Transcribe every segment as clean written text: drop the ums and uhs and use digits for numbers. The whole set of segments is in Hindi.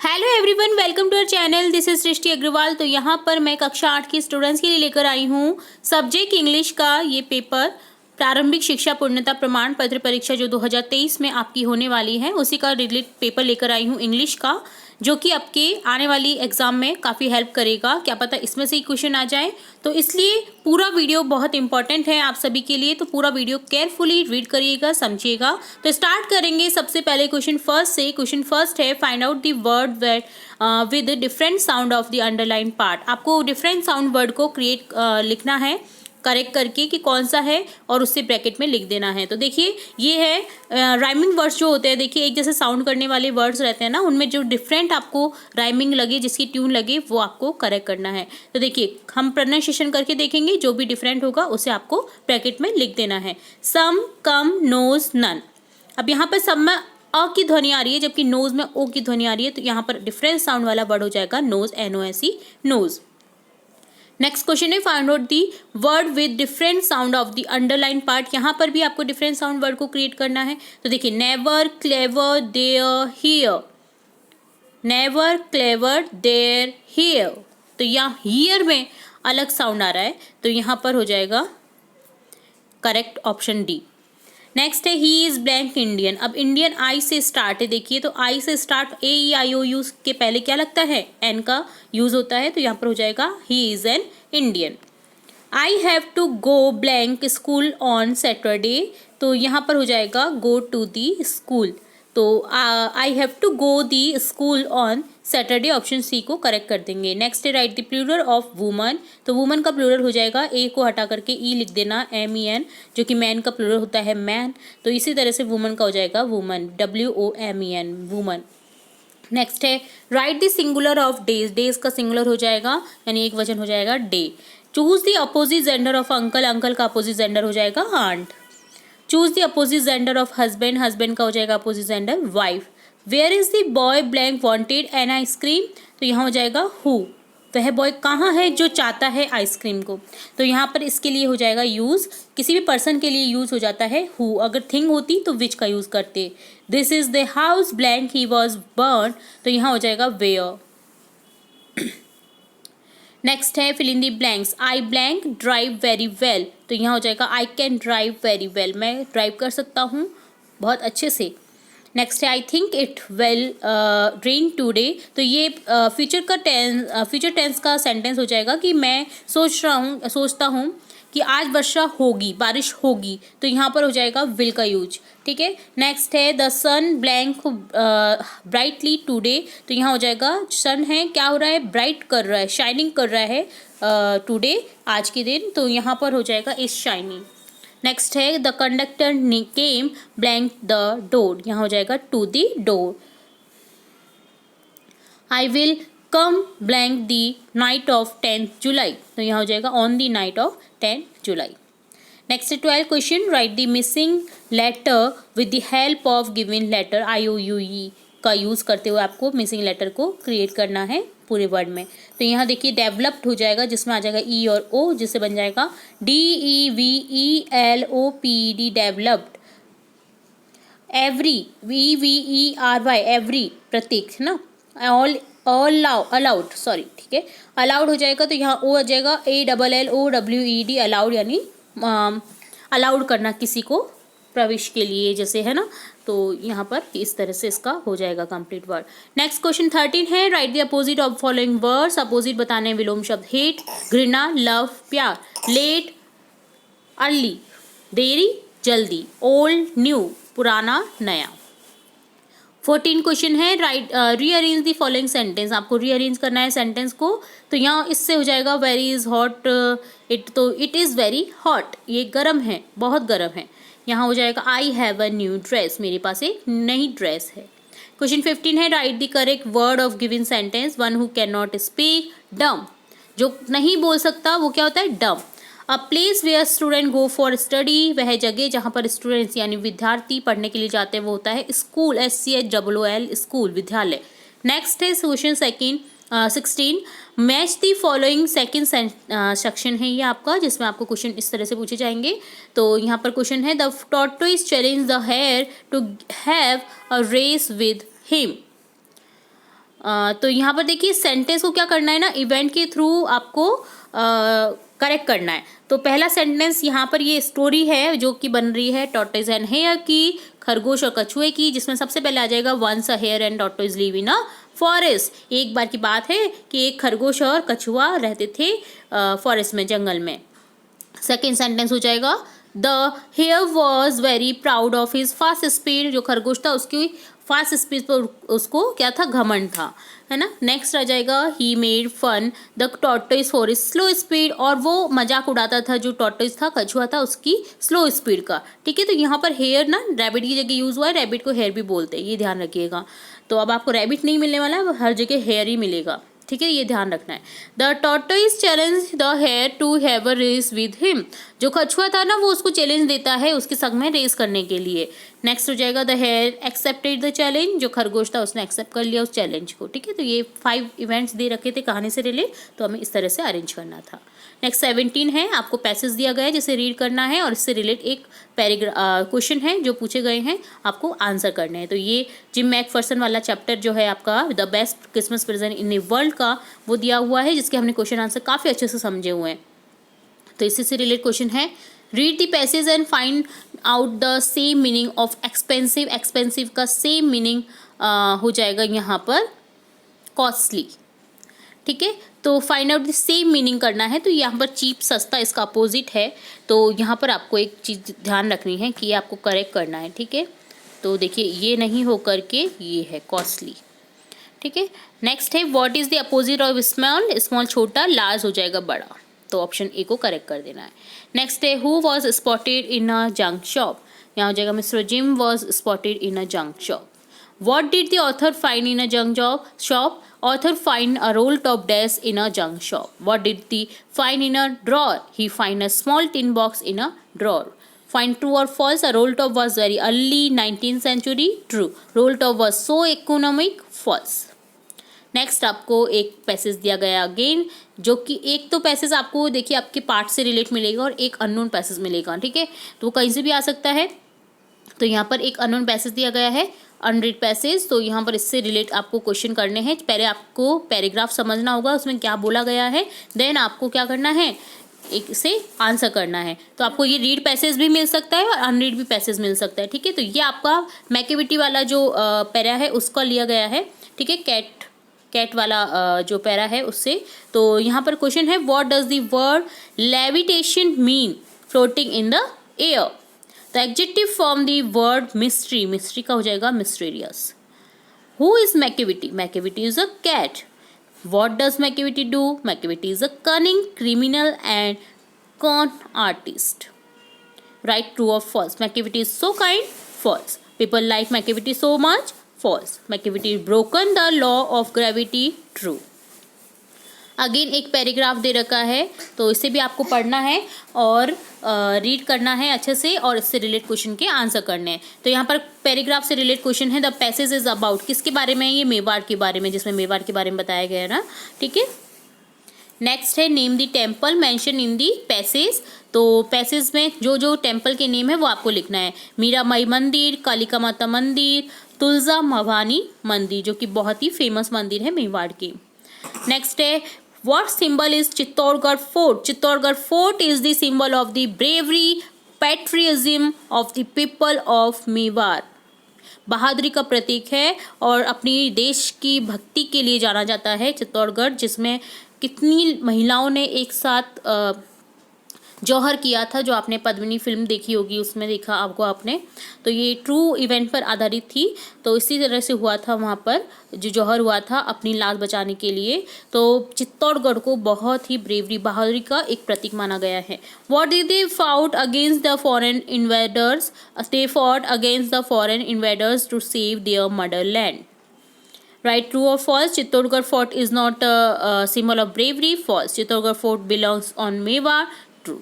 Hello everyone, welcome to our channel. This is Srishti Agrawal. तो यहाँ पर मैं कक्षा 8 की स्टूडेंट्स के लिए लेकर आई हूँ सब्जेक्ट इंग्लिश का ये पेपर, प्रारंभिक शिक्षा पूर्णता प्रमाण पत्र परीक्षा जो 2023 में आपकी होने वाली है, उसी का रिलेटेड पेपर लेकर आई हूँ इंग्लिश का, जो कि आपके आने वाली एग्जाम में काफ़ी हेल्प करेगा। क्या पता इसमें से ही क्वेश्चन आ जाए, तो इसलिए पूरा वीडियो बहुत इंपॉर्टेंट है आप सभी के लिए। तो पूरा वीडियो केयरफुली रीड करिएगा, समझिएगा। तो स्टार्ट करेंगे सबसे पहले क्वेश्चन फर्स्ट से। क्वेश्चन फर्स्ट है, find out the word with different sound of the underline part. आपको डिफरेंट साउंड वर्ड को क्रिएट लिखना है करेक्ट करके कि कौन सा है, और उससे ब्रैकेट में लिख देना है। तो देखिए ये है राइमिंग वर्ड्स जो होते हैं। देखिए एक जैसे साउंड करने वाले वर्ड्स रहते हैं ना, उनमें जो डिफरेंट आपको राइमिंग लगे, जिसकी ट्यून लगे, वो आपको करेक्ट करना है। तो देखिए हम प्रोनाउंसिएशन करके देखेंगे, जो भी डिफरेंट होगा उसे आपको ब्रैकेट में लिख देना है। सम, कम, नोज, नन। अब यहाँ पर सब में अ की ध्वनि आ रही है, जबकि नोज में ओ की ध्वनि आ रही है, तो यहाँ पर डिफरेंट साउंड वाला वर्ड हो जाएगा nose, NOSE, nose. Next question है, find out the word with different sound of the underline part. यहाँ पर भी आपको डिफरेंट साउंड वर्ड को क्रिएट करना है। तो देखिए never, clever, there, here. Never, clever, there, here. तो यहाँ हियर में अलग साउंड आ रहा है, तो यहाँ पर हो जाएगा करेक्ट ऑप्शन डी। नेक्स्ट है, ही इज ब्लैंक इंडियन। अब इंडियन आई से स्टार्ट है। देखिए तो आई से स्टार्ट, AEIOU के पहले क्या लगता है, एन का यूज होता है, तो यहाँ पर हो जाएगा he is an Indian. I have to go blank school on Saturday. तो यहाँ पर हो जाएगा गो टू दी स्कूल। तो I have to go the school on Saturday, option C को करेक्ट कर देंगे। नेक्स्ट है, write the plural of woman. तो वुमन का प्लूरल हो जाएगा, ए को हटा करके ई लिख देना, MEN, जो कि मैन का प्लूरल होता है मैन। तो इसी तरह से वुमन का हो जाएगा वुमन, WOMEN, वुमन। नेक्स्ट है, write the singular of days. Days का सिंगुलर हो जाएगा, यानी एक वचन हो जाएगा day. Choose the opposite gender of uncle. Uncle का अपोजिट जेंडर हो जाएगा aunt. Choose the opposite gender of husband. Husband का हो जाएगा opposite gender wife. Where is the boy blank wanted an ice cream. तो यहाँ हो जाएगा हु। वह बॉय कहाँ है जो चाहता है आइसक्रीम को। तो यहाँ पर इसके लिए हो जाएगा यूज, किसी भी पर्सन के लिए यूज हो जाता है हु। अगर थिंग होती तो विच का यूज करते। This is the house blank he was burn. तो यहाँ हो जाएगा वेयर। नेक्स्ट है, fill in the blanks. I blank drive very well. तो यहाँ हो जाएगा I can drive very well. मैं ड्राइव कर सकता हूँ बहुत अच्छे से। नेक्स्ट है, I think it will rain today. तो ये फ्यूचर टेंस का सेंटेंस हो जाएगा कि मैं सोचता हूँ कि आज वर्षा होगी, बारिश होगी। तो यहाँ पर हो जाएगा विल का यूज। ठीक है। नेक्स्ट है, the sun blank brightly today. तो यहाँ हो जाएगा सन है, क्या हो रहा है, ब्राइट कर रहा है, शाइनिंग कर रहा है टूडे, आज के दिन। तो यहाँ पर हो जाएगा इज शाइनिंग। नेक्स्ट है, the conductor came blank the door. यहाँ हो जाएगा to the door. I will come blank the night of 10th July. तो यहाँ हो जाएगा on the night of 10th July. Next है 12th question, write the missing letter with the help of given letter. IOUE का यूज करते हुए आपको मिसिंग लेटर को क्रिएट करना है पूरे वर्ड में। तो यहाँ देखिए डेवलप्ड हो जाएगा, जिसमें आ जाएगा ई और ओ, जिससे बन जाएगा DEVELOPED, developed. Every, EVERY, every प्रत्येक है ना। ऑल अलाउड, सॉरी, ठीक है, अलाउड हो जाएगा। तो यहाँ ओ आ जाएगा ALLOWED, अलाउड, यानी अलाउड करना किसी को प्रवेश के लिए, जैसे है ना। तो यहाँ पर इस तरह से इसका हो जाएगा कंप्लीट वर्ड। नेक्स्ट क्वेश्चन 13 है, write the opposite of following words. Opposite बताने विलोम शब्द, हेट, घृणा, लव, प्यार। लेट, अर्ली, देरी, जल्दी। ओल्ड, न्यू, पुराना, नया। 14 क्वेश्चन है, right rearrange the following sentence. आपको रीअरेंज करना है सेंटेंस को। तो यहाँ इससे हो जाएगा वेरी इज हॉट इट। तो इट इज़ वेरी हॉट, ये गर्म है, बहुत गर्म है। यहाँ हो जाएगा I have a new dress, मेरे पास एक नई ड्रेस है। क्वेश्चन 15 है, write the correct word of given sentence. One who can not speak, डम। जो नहीं बोल सकता वो क्या होता है, डम। A place where student go for study, वह जगह जहाँ पर स्टूडेंट्स यानी विद्यार्थी पढ़ने के लिए जाते हैं वो होता है स्कूल, SCHOOL, स्कूल, विद्यालय। नेक्स्ट है question 16, match the following second section है ये आपका, जिसमें आपको क्वेश्चन इस तरह से पूछे जाएंगे। तो यहाँ पर क्वेश्चन है, the tortoise challenge the hare to have a race with him. तो यहाँ पर देखिए सेंटेंस को क्या करना है ना, इवेंट के थ्रू आपको करेक्ट करना है। तो पहला सेंटेंस यहाँ पर ये स्टोरी है जो कि बन रही है टॉर्टोइज एंड हेयर की, खरगोश और कछुए की, जिसमें सबसे पहले आ जाएगा once a hare and tortoise live in a forest. एक बार की बात है कि एक खरगोश और कछुआ रहते थे फॉरेस्ट में, जंगल में। सेकेंड सेंटेंस हो जाएगा the hare was very proud of his fast speed, जो खरगोश था उसकी फास्ट स्पीड पर उसको क्या था, घमंड था, है ना। नेक्स्ट आ जाएगा he made fun the tortoise for his slow speed, और वो मजाक उड़ाता था जो टॉर्टोइज था, कछुआ था, उसकी स्लो स्पीड का। ठीक है, तो यहाँ पर हेयर ना रैबिट की जगह यूज हुआ है, रैबिट को हेयर भी बोलते हैं, ये ध्यान रखिएगा। तो अब आपको रैबिट नहीं मिलने वाला है, हर जगह हेयर ही मिलेगा। ठीक है, ये ध्यान रखना है। The tortoise challenge the hare to have a race with him, जो कछुआ था ना वो उसको चैलेंज देता है उसके संग में रेस करने के लिए। नेक्स्ट हो जाएगा the hare accepted the challenge, जो खरगोश था उसने एक्सेप्ट कर लिया उस चैलेंज को। ठीक है, तो ये 5 इवेंट्स दे रखे थे कहानी से रिलेट, तो हमें इस तरह से अरेंज करना था। नेक्स्ट 17 है, आपको पैसेज दिया गया है जिसे रीड करना है और इससे रिलेट एक क्वेश्चन है जो पूछे गए हैं, आपको आंसर करने हैं। तो ये जिम मैकफर्सन वाला चैप्टर जो है आपका the best Christmas present in the world का, वो दिया हुआ है, जिसके हमने क्वेश्चन आंसर काफ़ी अच्छे से समझे हुए हैं। तो इसी से रिलेट क्वेश्चन है, read the passage and find out the same meaning of expensive. Expensive का सेम मीनिंग हो जाएगा यहाँ पर कॉस्टली। ठीक है, तो find out the same meaning करना है। तो यहाँ पर चीप सस्ता इसका अपोजिट है, तो यहाँ पर आपको एक चीज़ ध्यान रखनी है कि ये आपको करेक्ट करना है। ठीक है, तो देखिए ये नहीं हो करके ये है कॉस्टली। ठीक है, नेक्स्ट है what is the opposite of small. Small छोटा, लार्ज हो जाएगा बड़ा, तो ऑप्शन ए को करेक्ट कर देना है। नेक्स्ट है who was spotted in a junk shop, यहाँ हो जाएगा mister gym was spotted in a junk shop. What did the author find in a junk shop? Author find a roll top desk in a junk shop. What did he find in a drawer? He find a small tin box in a drawer. Find true or false. A roll top was very early 19th century. True. Roll top was so economic. False. Next आपको एक पैसेज दिया गया अगेन, जो कि एक तो पैसेज आपको देखिए आपके पार्ट से रिलेट मिलेगा और एक अननोन पैसेज मिलेगा। ठीक है, तो वो कहीं से भी आ सकता है। तो यहाँ पर एक अननोन पैसेज दिया गया है, अनरीड पैसेज, तो यहाँ पर इससे रिलेट आपको क्वेश्चन करने हैं। पहले आपको पैराग्राफ समझना होगा उसमें क्या बोला गया है, देन आपको क्या करना है, एक से आंसर करना है। तो आपको ये रीड पैसेज भी मिल सकता है और अनरीड भी पैसेज मिल सकता है। ठीक है, तो ये आपका मैकेविटी वाला जो पैरा है उसका लिया गया है। ठीक है, कैट वाला जो पैरा है उससे। तो यहाँ पर क्वेश्चन है what does the word levitation mean floating in the air. The adjective form the word mystery, mystery का हो जाएगा mysterious. Who is Macavity, Macavity is a cat. What does Macavity do, Macavity is a cunning criminal and con artist. Right true और false, Macavity is so kind, false. People like Macavity so much, false. Macavity broken the law of gravity, true. Again एक पैराग्राफ दे रखा है, तो इसे भी आपको पढ़ना है और रीड करना है अच्छे से और इससे रिलेट क्वेश्चन के आंसर करने हैं। तो यहाँ पर पैराग्राफ से रिलेट क्वेश्चन है, द पैसेज इज अबाउट, किसके बारे में, ये मेवाड़ के बारे में, जिसमें मेवाड़ के बारे में बताया गया है ना। ठीक है, नेक्स्ट है name the temple mention in the passage. तो पैसेज में जो जो टेम्पल के नेम है वो आपको लिखना है। मीराबाई मंदिर, कालिका माता मंदिर, तुलजा भवानी मंदिर, जो कि बहुत ही फेमस मंदिर है मेवाड़ की। नेक्स्ट है what symbol is Chittorgarh fort. Chittorgarh fort is the symbol of the bravery patriotism of the people of Mewar. बहादुरी का प्रतीक है और अपनी देश की भक्ति के लिए जाना जाता है चित्तौड़गढ़, जिसमें कितनी महिलाओं ने एक साथ जौहर किया था, जो आपने पद्मिनी फिल्म देखी होगी उसमें देखा आपको आपने। तो ये ट्रू इवेंट पर आधारित थी, तो इसी तरह से हुआ था वहाँ पर जो जौहर हुआ था अपनी लाश बचाने के लिए। तो चित्तौड़गढ़ को बहुत ही ब्रेवरी बहादुरी का एक प्रतीक माना गया है। What did they fought against the foreign invaders, they fought against the foreign invaders to save their motherland. Right, true or false? Chittorgarh fort is not a symbol of bravery. False. Chittorgarh fort belongs on Mewar. True.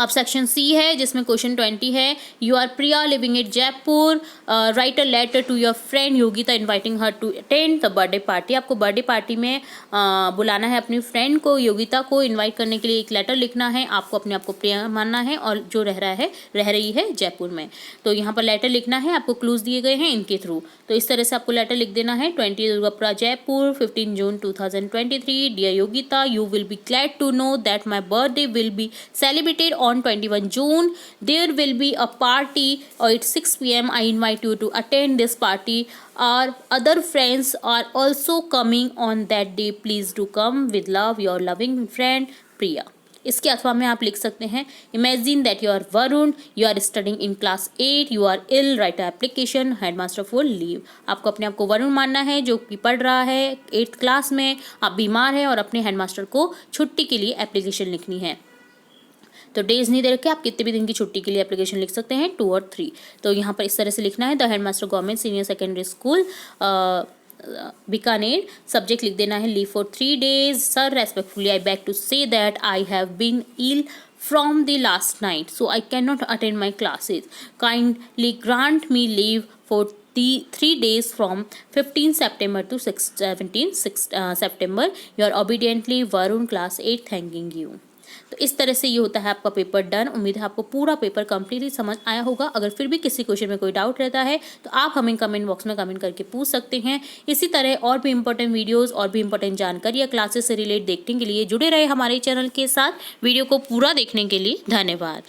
अब सेक्शन सी है जिसमें क्वेश्चन 20 है। You are Priya living at Jaipur, write a letter to your friend Yogita inviting her to attend the birthday party. आपको बर्थडे पार्टी में बुलाना है अपनी फ्रेंड को, योगिता को इनवाइट करने के लिए एक लेटर लिखना है। आपको अपने आप को प्रिया मानना है और जो रह रही है जयपुर में। तो यहाँ पर लेटर लिखना है, आपको क्लूज दिए गए हैं इनके थ्रू। तो इस तरह से आपको लेटर लिख देना है। 20 Durgapura Jaipur 15 June 2023। Dear Yogita, you will be glad to know that my birthday will be celebrated on 21 June. There will be a party at 6 p.m. I invite you to attend this party. Our other friends are also coming on that day. Please do come. With love, your loving friend Priya. इसके अथवा में आप लिख सकते हैं imagine that you are Varun, you are studying in class 8, you are ill, write application, headmaster for leave. आपको अपने आप को वरुण मानना है जो कि पढ़ रहा है 8th क्लास में, आप बीमार हैं और अपने हेडमास्टर को छुट्टी के लिए एप्लीकेशन लिखनी है। तो डेज नहीं दे रखे, आप कितने भी दिन की छुट्टी के लिए एप्लीकेशन लिख सकते हैं, 2 और 3। तो यहाँ पर इस तरह से लिखना है the headmaster government senior secondary school Bikaner. Subject लिख देना है leave for 3 days। Sir respectfully I beg to say that I have been ill from the last night, so I cannot attend my classes. Kindly grant me leave for the 3 days from 15 September to 17 September. You are obediently Varun class 8 thanking you. तो इस तरह से ये होता है आपका पेपर डन। उम्मीद है आपको पूरा पेपर कंप्लीटली समझ आया होगा। अगर फिर भी किसी क्वेश्चन में कोई डाउट रहता है तो आप हमें कमेंट बॉक्स में कमेंट करके पूछ सकते हैं। इसी तरह और भी इंपॉर्टेंट वीडियोस और भी इंपॉर्टेंट जानकारी या क्लासेस से रिलेट देखने के लिए जुड़े रहे हमारे चैनल के साथ। वीडियो को पूरा देखने के लिए धन्यवाद।